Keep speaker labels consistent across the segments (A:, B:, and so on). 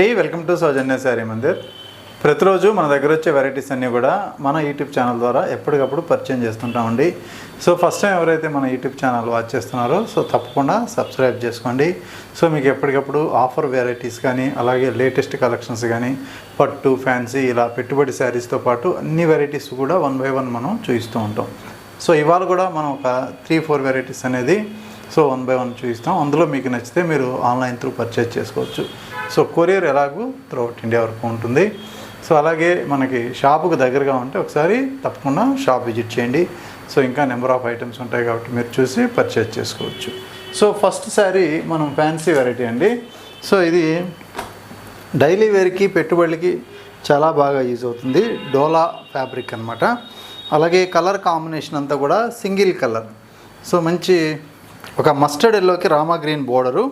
A: అండి, welcome to సౌజన్య శారీ మందిర్. ప్రతిరోజు మన దగ్గర వచ్చే వెరైటీస్ అన్నీ కూడా మన యూట్యూబ్ ఛానల్ ద్వారా ఎప్పటికప్పుడు పరిచయం చేస్తుంటామండి. సో ఫస్ట్ టైం ఎవరైతే మన యూట్యూబ్ ఛానల్ వాచ్ చేస్తున్నారో సో తప్పకుండా సబ్స్క్రైబ్ చేసుకోండి. సో మీకు ఎప్పటికప్పుడు ఆఫర్ వెరైటీస్ కానీ అలాగే లేటెస్ట్ కలెక్షన్స్ కానీ పట్టు ఫ్యాన్సీ ఇలా పెట్టుబడి శారీస్తో పాటు అన్ని వెరైటీస్ కూడా 1 by 1 మనం చూపిస్తూ ఉంటాం. సో ఇవాళ కూడా మనం ఒక 3-4 వెరైటీస్ అనేది 1 by 1 చూపిస్తాం. అందులో మీకు నచ్చితే మీరు ఆన్లైన్ త్రూ పర్చేజ్ చేసుకోవచ్చు. సో కొరియర్ ఎలాగూ త్రూఅవుట్ ఇండియా వరకు ఉంటుంది. సో అలాగే మనకి షాపుకు దగ్గరగా ఉంటే ఒకసారి తప్పకుండా షాప్ విజిట్ చేయండి. సో ఇంకా నెంబర్ ఆఫ్ ఐటమ్స్ ఉంటాయి కాబట్టి మీరు చూసి పర్చేజ్ చేసుకోవచ్చు. సో ఫస్ట్ శారీ మనం ఫ్యాన్సీ వెరైటీ అండి. సో ఇది డైలీ వేర్కి పెట్టుబడికి చాలా బాగా యూజ్ అవుతుంది. డోలా ఫ్యాబ్రిక్ అనమాట. అలాగే కలర్ కాంబినేషన్ అంతా కూడా సింగిల్ కలర్. సో మంచి ఒక మస్టర్డ్ ఎల్లోకి రామా గ్రీన్ బోర్డరు,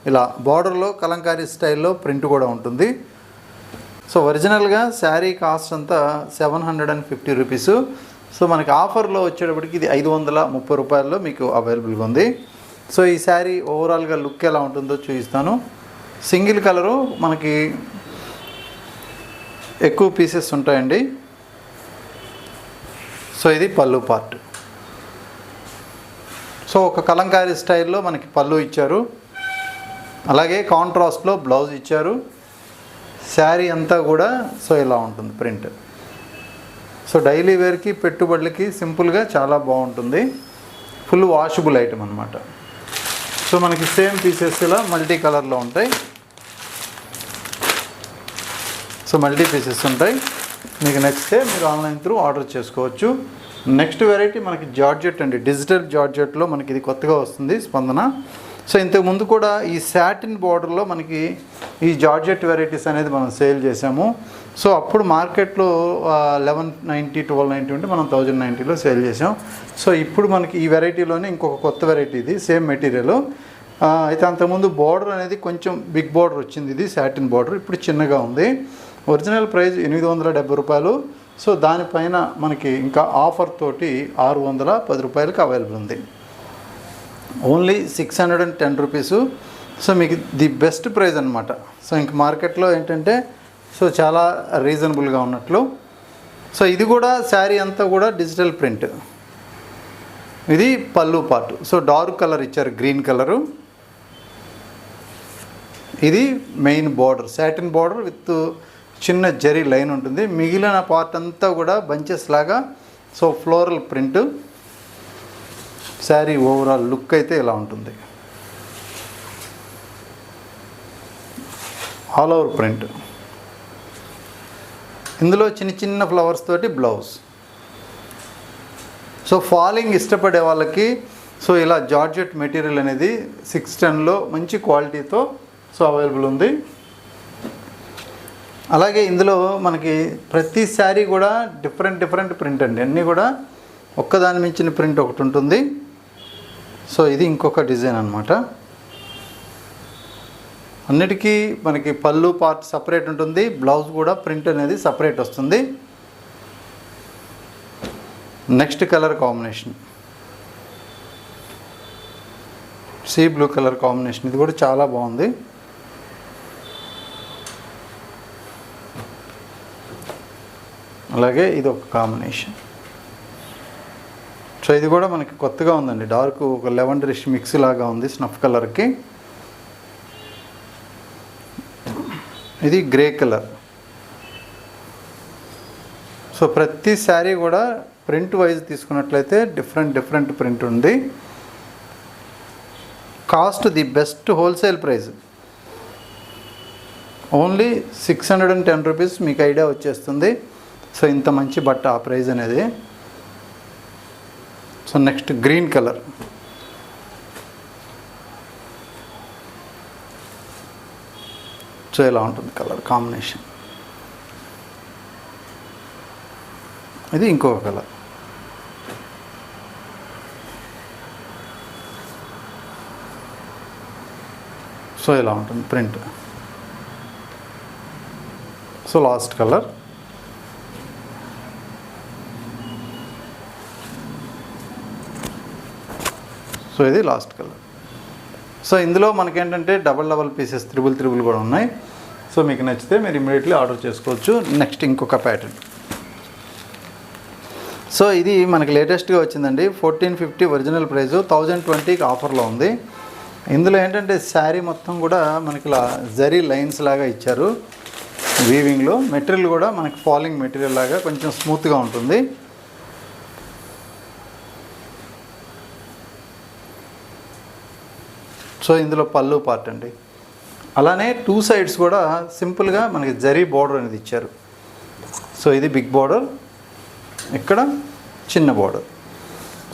A: ఇలా బార్డర్లో కలంకారీ స్టైల్లో ప్రింట్ కూడా ఉంటుంది. సో ఒరిజినల్గా శారీ కాస్ట్ అంతా 750 రూపీసు. సో మనకి ఆఫర్లో వచ్చేటప్పటికి ఇది 530 రూపాయల్లో మీకు అవైలబుల్గా ఉంది. సో ఈ శారీ ఓవరాల్గా లుక్ ఎలా ఉంటుందో చూపిస్తాను. సింగిల్ కలరు మనకి ఎక్కువ పీసెస్ ఉంటాయండి. సో ఇది పళ్ళు పార్ట్. సో ఒక కలంకారీ స్టైల్లో మనకి పళ్ళు ఇచ్చారు, అలాగే కాంట్రాస్ట్లో బ్లౌజ్ ఇచ్చారు. శారీ అంతా కూడా సో ఇలా ఉంటుంది ప్రింట్. సో డైలీ వేర్కి పెట్టుబడులకి సింపుల్గా చాలా బాగుంటుంది. ఫుల్ వాషబుల్ ఐటమ్ అనమాట. సో మనకి సేమ్ పీసెస్ ఇలా మల్టీ కలర్లో ఉంటాయి. సో మల్టీ పీసెస్ ఉంటాయి. మీకు నచ్చితే మీరు ఆన్లైన్ త్రూ ఆర్డర్ చేసుకోవచ్చు. నెక్స్ట్ వెరైటీ మనకి జార్జెట్ అండి. డిజిటల్ జార్జెట్లో మనకి ఇది కొత్తగా వస్తుంది స్పందన. సో ఇంతకుముందు కూడా ఈ సాటిన్ బార్డర్లో మనకి ఈ జార్జెట్ వెరైటీస్ అనేది మనం సేల్ చేసాము. సో అప్పుడు మార్కెట్లో 1190 1290 ఉంటే మనం 1090లో సేల్ చేసాం. సో ఇప్పుడు మనకి ఈ వెరైటీలోనే ఇంకొక కొత్త వెరైటీ, ఇది సేమ్ మెటీరియల్. అయితే అంతకుముందు బార్డర్ అనేది కొంచెం బిగ్ బార్డర్ వచ్చింది, ఇది సాటిన్ బార్డర్. ఇప్పుడు చిన్నగా ఉంది. ఒరిజినల్ ప్రైస్ 870 రూపాయలు. సో దానిపైన మనకి ఇంకా ఆఫర్ తోటి 610 రూపాయలకి అవైలబుల్ ఉంది. Only 610 rupees. సో మీకు ది బెస్ట్ ప్రైస్ అనమాట. సో ఇంక మార్కెట్లో ఏంటంటే సో చాలా రీజనబుల్గా ఉన్నట్లు. సో ఇది కూడా శారీ అంతా కూడా డిజిటల్ ప్రింట్. ఇది పళ్ళు పార్ట్. సో డార్క్ కలర్ ఇచ్చారు, గ్రీన్ కలరు. ఇది main border, satin border with చిన్న జరీ లైన్ ఉంటుంది. మిగిలిన పార్ట్ అంతా కూడా బంచెస్ లాగా so floral print. Sari overall look అయితే ఇలా ఉంటుంది. All over print. ఇందులో చిన్న చిన్న ఫ్లవర్స్ తోటి బ్లౌజ్. సో ఫాలింగ్ ఇష్టపడే వాళ్ళకి సో ఇలా జార్జెట్ మెటీరియల్ అనేది 610లో మంచి క్వాలిటీతో సో అవైలబుల్ ఉంది. అలాగే ఇందులో మనకి ప్రతి శారీ కూడా డిఫరెంట్ ప్రింట్ అండి. అన్నీ కూడా ఒక్కదాని మించిన ప్రింట్ ఒకటి ఉంటుంది. సో ఇది ఇంకొక డిజైన్ అనమాట. అన్నిటికీ మనకి పళ్ళు పార్ట్ సపరేట్ ఉంటుంది, బ్లౌజ్ కూడా ప్రింట్ అనేది సపరేట్ వస్తుంది. Next colour combination sea blue colour combination. ఇది కూడా చాలా బాగుంది. అలాగే ఇది ఒక కాంబినేషన్. సో ఇది కూడా మనకి కొత్తగా ఉందండి. డార్క్ ఒక లెవెండరిష్ మిక్స్ లాగా ఉంది స్నఫ్ కలర్కి. ఇది గ్రే కలర్. సో ప్రతి శారీ కూడా ప్రింట్ వైజ్ తీసుకున్నట్లయితే డిఫరెంట్ ప్రింట్ ఉంది. Cost the best wholesale price only 610 rupees. మీకు ఐడియా వచ్చేస్తుంది. సో ఇంత మంచి బట్ట ఆ ప్రైస్ అనేది. So next green colour. So ఇలా ఉంటుంది కలర్ కాంబినేషన్. ఇది ఇంకొక కలర్. సో ఇలా ఉంటుంది print. So last colour. So ఇది లాస్ట్ కలర్. సో ఇందులో మనకేంటంటే డబల్ పీసెస్ త్రిబుల్ కూడా ఉన్నాయి. సో సో మీకు నచ్చితే మీరు ఇమీడియట్లీ ఆర్డర్ చేసుకోవచ్చు. నెక్స్ట్ ఇంకొక ప్యాటర్న్. సో ఇది మనకి లేటెస్ట్గా వచ్చిందండి. 1450 ఒరిజినల్ ప్రైస్, 1020కి ఆఫర్లో ఉంది. ఇందులో ఏంటంటే శారీ మొత్తం కూడా మనకి ఇలా జరీ లైన్స్ లాగా ఇచ్చారు వీవింగ్లో. మెటీరియల్ కూడా మనకి ఫాలింగ్ మెటీరియల్ లాగా కొంచెం స్మూత్గా ఉంటుంది. సో ఇందులో పళ్ళు పార్ట్ అండి. అలానే 2 సైడ్స్ కూడా సింపుల్గా మనకి జరీ బార్డర్ అనేది ఇచ్చారు. సో ఇది బిగ్ బార్డర్, ఇక్కడ చిన్న border.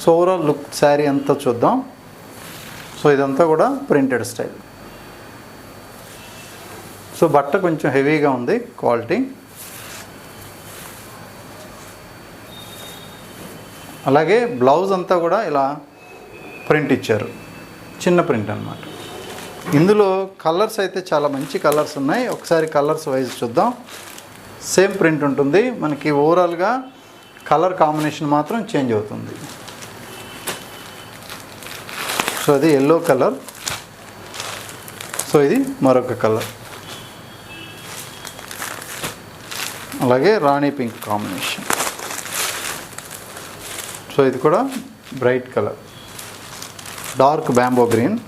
A: So overall look sari అంతా చూద్దాం. సో ఇదంతా కూడా ప్రింటెడ్ స్టైల్. సో బట్ట కొంచెం హెవీగా ఉంది క్వాలిటీ. అలాగే బ్లౌజ్ అంతా కూడా ఇలా ప్రింట్ ఇచ్చారు, చిన్న ప్రింట్ అన్నమాట. ఇందులో కలర్స్ అయితే చాలా మంచి కలర్స్ ఉన్నాయి. ఒకసారి కలర్స్ వైజ్ చూద్దాం. సేమ్ ప్రింట్ ఉంటుంది మనకి, ఓవరాల్గా కలర్ కాంబినేషన్ మాత్రం చేంజ్ అవుతుంది. సో అది ఎల్లో కలర్, సో ఇది మరొక కలర్. అలాగే రాణి పింక్ కాంబినేషన్. సో ఇది కూడా bright colour, dark bamboo green.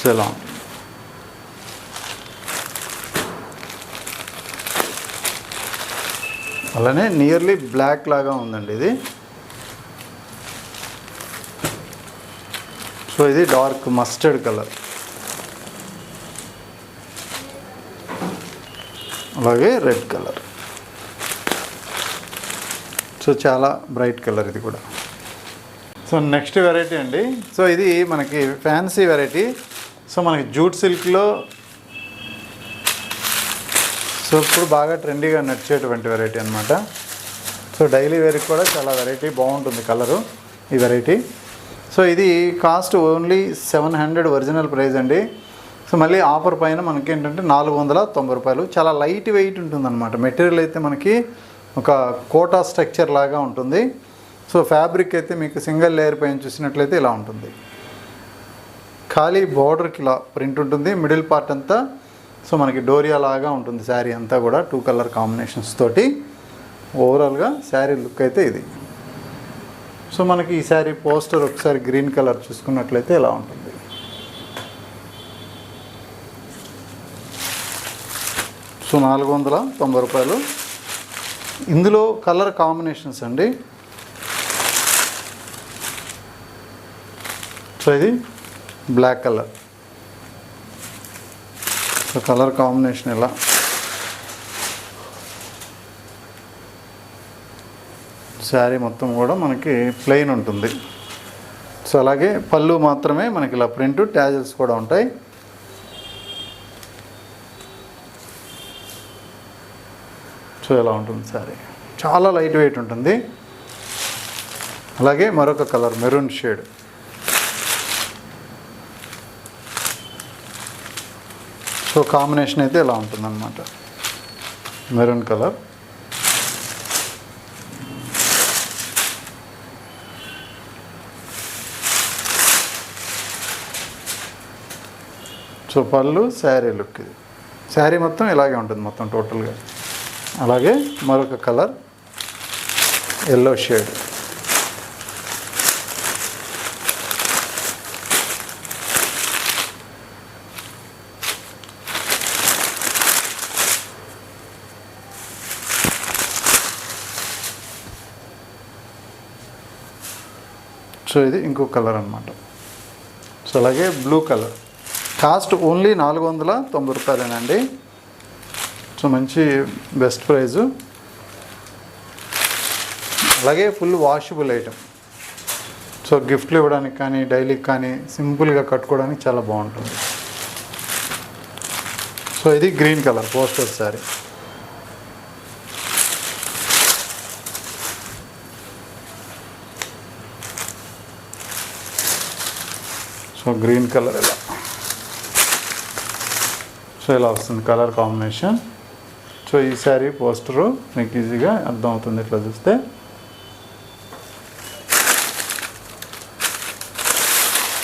A: So ఇలా ఉంటుంది. అలానే నియర్లీ బ్లాక్ లాగా ఉందండి ఇది. సో ఇది డార్క్ మస్టర్డ్ కలర్, అలాగే రెడ్ కలర్. సో చాలా బ్రైట్ కలర్ ఇది కూడా. సో నెక్స్ట్ వెరైటీ అండి. సో ఇది మనకి ఫ్యాన్సీ వెరైటీ. సో మనకి జూట్ సిల్క్లో సో ఇప్పుడు బాగా ట్రెండీగా నడిచేటువంటి వెరైటీ అనమాట. సో డైలీ వేర్కి కూడా చాలా వెరైటీ బాగుంటుంది కలరు ఈ వెరైటీ. సో ఇది కాస్ట్ ఓన్లీ 700 ఒరిజినల్ ప్రైస్ అండి. సో మళ్ళీ ఆఫర్ పైన మనకి ఏంటంటే 490 రూపాయలు. చాలా లైట్ వెయిట్ ఉంటుందన్నమాట. మెటీరియల్ అయితే మనకి ఒక కోటా స్ట్రక్చర్ లాగా ఉంటుంది. సో ఫ్యాబ్రిక్ అయితే మీకు సింగిల్ లేయర్ పైన చూసినట్లయితే ఇలా ఉంటుంది. ఖాళీ బార్డర్కి ఇలా ప్రింట్ ఉంటుంది. మిడిల్ పార్ట్ అంతా సో మనకి డోరియా లాగా ఉంటుంది. శారీ అంతా కూడా 2 కలర్ కాంబినేషన్స్ తోటి. ఓవరాల్గా శారీ లుక్ అయితే ఇది. సో మనకి ఈ శారీ పోస్టర్ ఒకసారి గ్రీన్ కలర్ చూసుకున్నట్లయితే ఇలా ఉంటుంది. సో 490 రూపాయలు. ఇందులో కలర్ కాంబినేషన్స్ అండి. సో ఇది black colour. So colour combination ఇలా. శారీ మొత్తం కూడా మనకి ప్లెయిన్ ఉంటుంది. సో అలాగే పళ్ళు మాత్రమే మనకి ఇలా ప్రింట్, ట్యాజల్స్ కూడా ఉంటాయి. సో ఇలా ఉంటుంది శారీ. చాలా లైట్ వెయిట్ ఉంటుంది. అలాగే మరొక colour maroon shade. So combination అయితే ఇలా ఉంటుందన్నమాట, మెరూన్ కలర్. సో పళ్ళు, శారీ లుక్ ఇది. శారీ మొత్తం ఇలాగే ఉంటుంది మొత్తం టోటల్గా. అలాగే మరొక కలర్ ఎల్లో షేడ్. సో ఇది ఇంకో కలర్ అన్నమాట. సో అలాగే బ్లూ కలర్. కాస్ట్ ఓన్లీ 490 రూపాయలేనండి. సో మంచి బెస్ట్ ప్రైజు. అలాగే ఫుల్ వాషబుల్ ఐటమ్. సో గిఫ్ట్లు ఇవ్వడానికి కానీ డైలీకి కానీ సింపుల్గా కట్టుకోవడానికి చాలా బాగుంటుంది. సో ఇది green colour poster sari. So green colour ఇలా. సో ఇలా వస్తుంది కలర్ కాంబినేషన్. సో ఈ శారీ పోస్టరు మీకు ఈజీగా అర్థమవుతుంది ఇట్లా చూస్తే.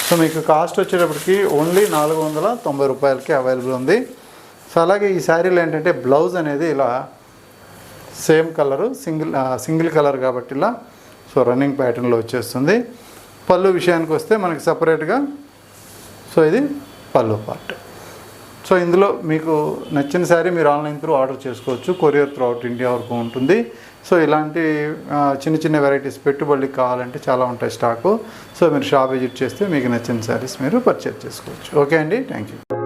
A: సో సో మీకు కాస్ట్ వచ్చేటప్పటికి ఓన్లీ 490 రూపాయలకి అవైలబుల్ ఉంది. సో అలాగే ఈ శారీలో ఏంటంటే బ్లౌజ్ అనేది ఇలా సేమ్ కలరు సింగిల్ కలర్ కాబట్టి ఇలా సో రన్నింగ్ ప్యాటర్న్లో వచ్చేస్తుంది. పళ్ళు విషయానికి వస్తే మనకి సపరేట్గా సో ఇది పళ్ళు పార్ట్. సో ఇందులో మీకు నచ్చిన శారీ మీరు ఆన్లైన్ త్రూ ఆర్డర్ చేసుకోవచ్చు. కొరియర్ త్రూ అవుట్ ఇండియా వరకు ఉంటుంది. సో ఇలాంటి చిన్న చిన్న వెరైటీస్ పెట్టుబడికి కావాలంటే చాలా ఉంటాయి స్టాకు. సో మీరు షాప్ విజిట్ చేస్తే మీకు నచ్చిన శారీస్ మీరు పర్చేజ్ చేసుకోవచ్చు. ఓకే అండి, థ్యాంక్ యూ.